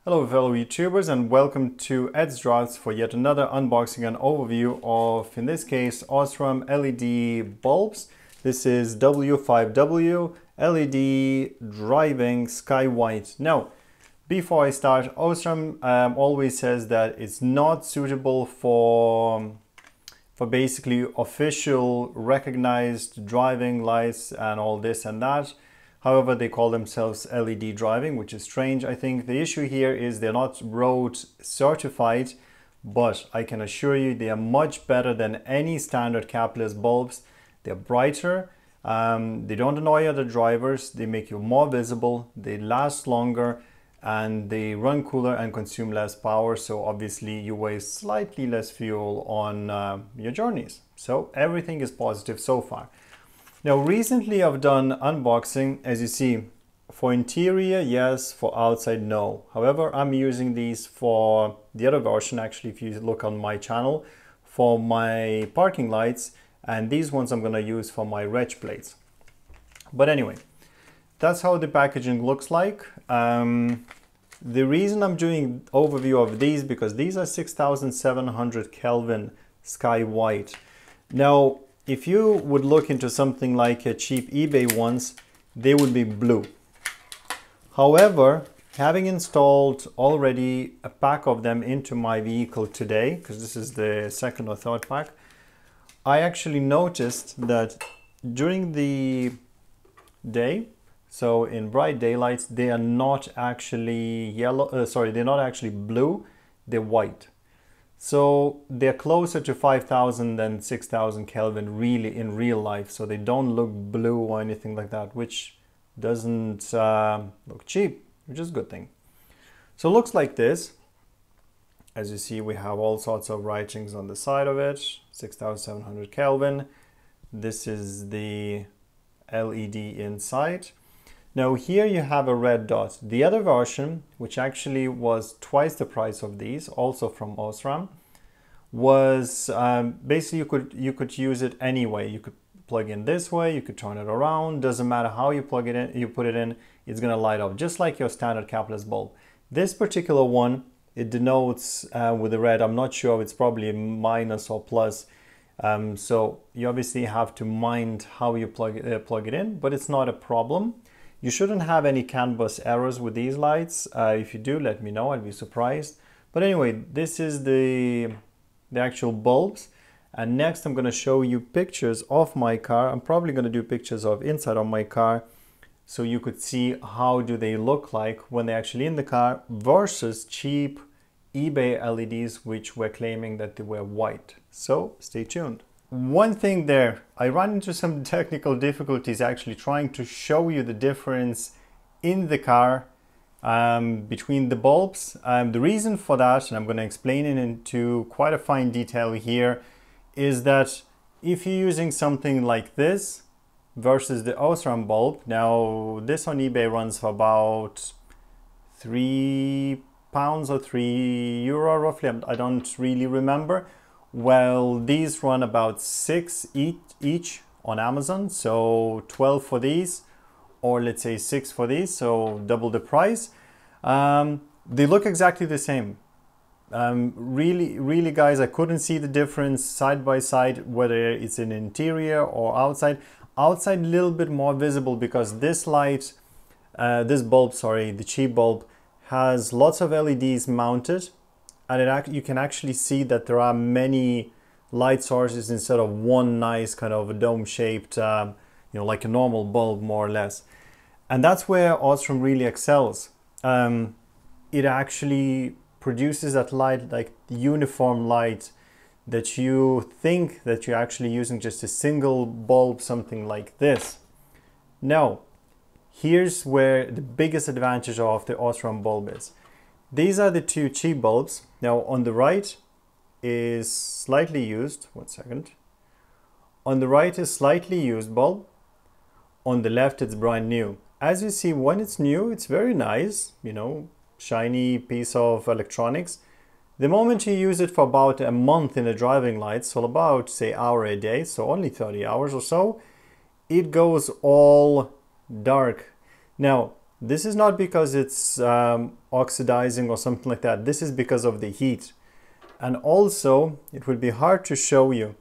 Hello fellow YouTubers and welcome to Ed's Drafts for yet another unboxing and overview of, in this case, Osram LED bulbs. This is w5w LED driving sky white. Now, before I start, Osram always says that it's not suitable for basically official recognized driving lights and all this and that. However, they call themselves LED driving, which is strange. I think the issue here is they're not road certified, but I can assure you they are much better than any standard capless bulbs. They're brighter, they don't annoy other drivers, they make you more visible, they last longer, and they run cooler and consume less power. So obviously you waste slightly less fuel on your journeys. So everything is positive so far. Now, recently I've done unboxing, as you see, for interior, yes, for outside, no. However, I'm using these for the other version, actually, if you look on my channel, for my parking lights, and these ones I'm gonna use for my reg plates. But anyway, that's how the packaging looks like. The reason I'm doing overview of these, because these are 6700 Kelvin sky white. Now, if you would look into something like a cheap eBay ones, they would be blue. However, having installed already a pack of them into my vehicle today, because this is the second or third pack, I actually noticed that during the day, so in bright daylights, they are not actually they're not actually blue, they're white. So they're closer to 5000 than 6000 Kelvin really in real life. So they don't look blue or anything like that, which doesn't look cheap, which is a good thing. So it looks like this. As you see, we have all sorts of writings on the side of it, 6700 Kelvin. This is the LED inside. Now here you have a red dot. The other version, which actually was twice the price of these, also from Osram, was basically you could use it anyway. You could plug in this way, you could turn it around. Doesn't matter how you plug it in, you put it in, it's gonna light up just like your standard capless bulb. This particular one, it denotes with the red. I'm not sure, it's probably a minus or plus. So you obviously have to mind how you plug it in, but it's not a problem. You shouldn't have any CAN bus errors with these lights. If you do, let me know, I'd be surprised. But anyway, this is the actual bulbs. And next I'm gonna show you pictures of my car. I'm probably gonna do pictures of inside of my car so you could see how do they look like when they're actually in the car versus cheap eBay LEDs, which were claiming that they were white. So stay tuned. One thing there, I ran into some technical difficulties actually trying to show you the difference in the car between the bulbs. The reason for that, and I'm going to explain it into quite a fine detail here, is that if you're using something like this versus the Osram bulb, now this on eBay runs for about £3 or €3 roughly, I don't really remember. Well, these run about 6 each on Amazon, so 12 for these, or let's say 6 for these, so double the price. They look exactly the same. Really guys, I couldn't see the difference side by side, whether it's in interior or outside. Outside a little bit more visible because this light, this bulb, sorry, the cheap bulb, has lots of LEDs mounted. And you can actually see that there are many light sources instead of one nice kind of a dome-shaped, like a normal bulb more or less. And that's where Osram really excels. It actually produces that light, like the uniform light that you think that you're actually using just a single bulb, something like this. Now, here's where the biggest advantage of the Osram bulb is. These are the two cheap bulbs. Now on the right is slightly used, one second. On the right is slightly used bulb. On the left it's brand new. As you see, when it's new, it's very nice, shiny piece of electronics. The moment you use it for about a month in a driving light, so about say hour a day, so only 30 hours or so, it goes all dark. Now, This is not because it's oxidizing or something like that. This is because of the heat. And also, it would be hard to show you,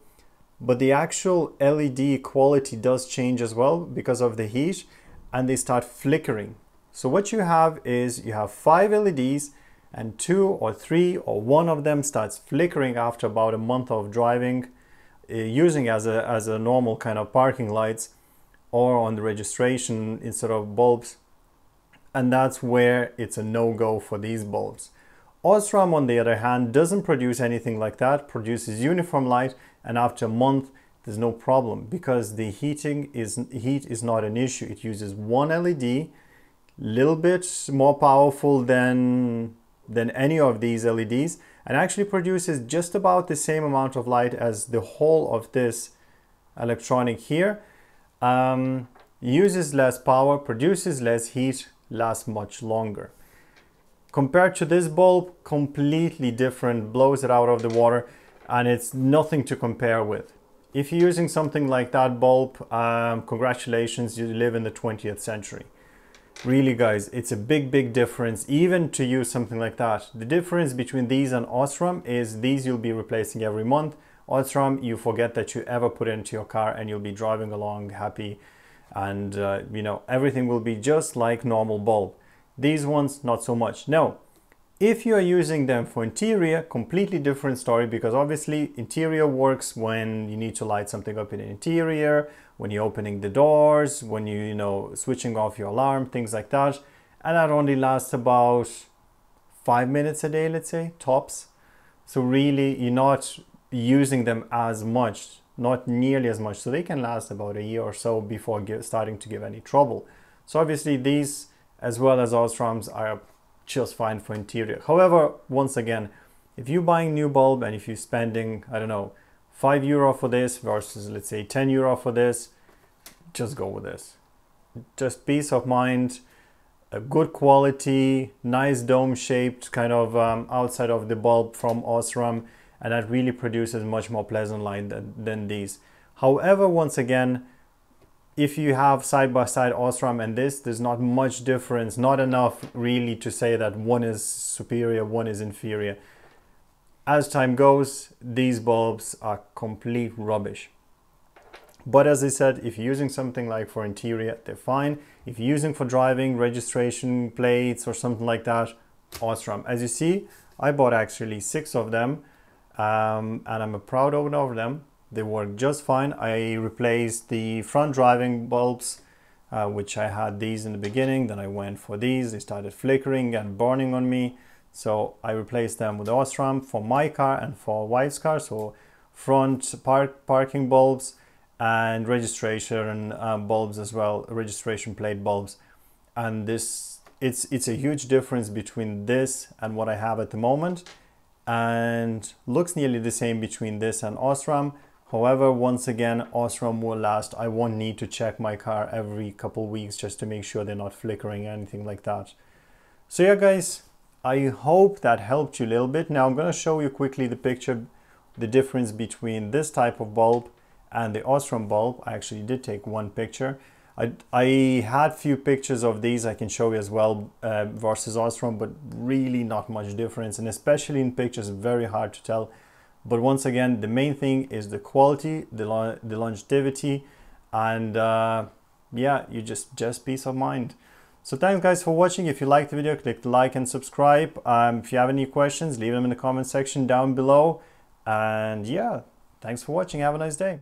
but the actual LED quality does change as well because of the heat, and they start flickering. So what you have is you have 5 LEDs and 2 or 3 or 1 of them starts flickering after about a month of driving, using as a normal kind of parking lights or on the registration instead of bulbs. And that's where it's a no-go for these bulbs. Osram, on the other hand, doesn't produce anything like that, produces uniform light, and after a month there's no problem because the heat is not an issue. It uses one LED, little bit more powerful than any of these LEDs, and actually produces just about the same amount of light as the whole of this electronic here. Uses less power, produces less heat, lasts much longer. Compared to this bulb, completely different, blows it out of the water, and it's nothing to compare with. If you're using something like that bulb, congratulations, you live in the 20th century. Really guys, it's a big difference even to use something like that. The difference between these and Osram is these you'll be replacing every month. Osram, you forget that you ever put it into your car and you'll be driving along happy, and you know, everything will be just like normal bulb. These ones, not so much. Now, if you are using them for interior, completely different story, because obviously interior works when you need to light something up in the interior, when you're opening the doors, when you know, switching off your alarm, things like that. And that only lasts about 5 minutes a day, let's say, tops. So really, you're not using them as much, not nearly as much. So they can last about a year or so before starting to give any trouble. So obviously these, as well as Osrams, are just fine for interior. However, once again, if you're buying new bulb and if you're spending, I don't know, €5 for this versus let's say €10 for this, just go with this. Just peace of mind, a good quality, nice dome shaped kind of outside of the bulb from Osram, and that really produces much more pleasant light than these. However, once again, if you have side-by-side Osram and this, there's not much difference, not enough really to say that one is superior, one is inferior. As time goes, these bulbs are complete rubbish. But as I said, if you're using something like for interior, they're fine. If you're using for driving, registration plates or something like that, Osram. As you see, I bought actually 6 of them, and I'm a proud owner of them. They work just fine. I replaced the front driving bulbs, which I had these in the beginning. Then I went for these. They started flickering and burning on me. So I replaced them with Osram for my car and for wife's car. So front parking bulbs and registration bulbs as well, registration plate bulbs. And this, it's a huge difference between this and what I have at the moment. And looks nearly the same between this and Osram. However, once again, Osram will last. I won't need to check my car every couple weeks just to make sure they're not flickering or anything like that. So yeah, guys, I hope that helped you a little bit. Now I'm going to show you quickly the picture, the difference between this type of bulb and the Osram bulb. I actually did take one picture. I had few pictures of these I can show you as well versus Osram, but really not much difference, and especially in pictures, very hard to tell. But once again, the main thing is the quality, the longevity, and yeah, you just peace of mind. So thanks guys for watching. If you liked the video, click the like and subscribe. If you have any questions, leave them in the comment section down below. And yeah, thanks for watching. Have a nice day.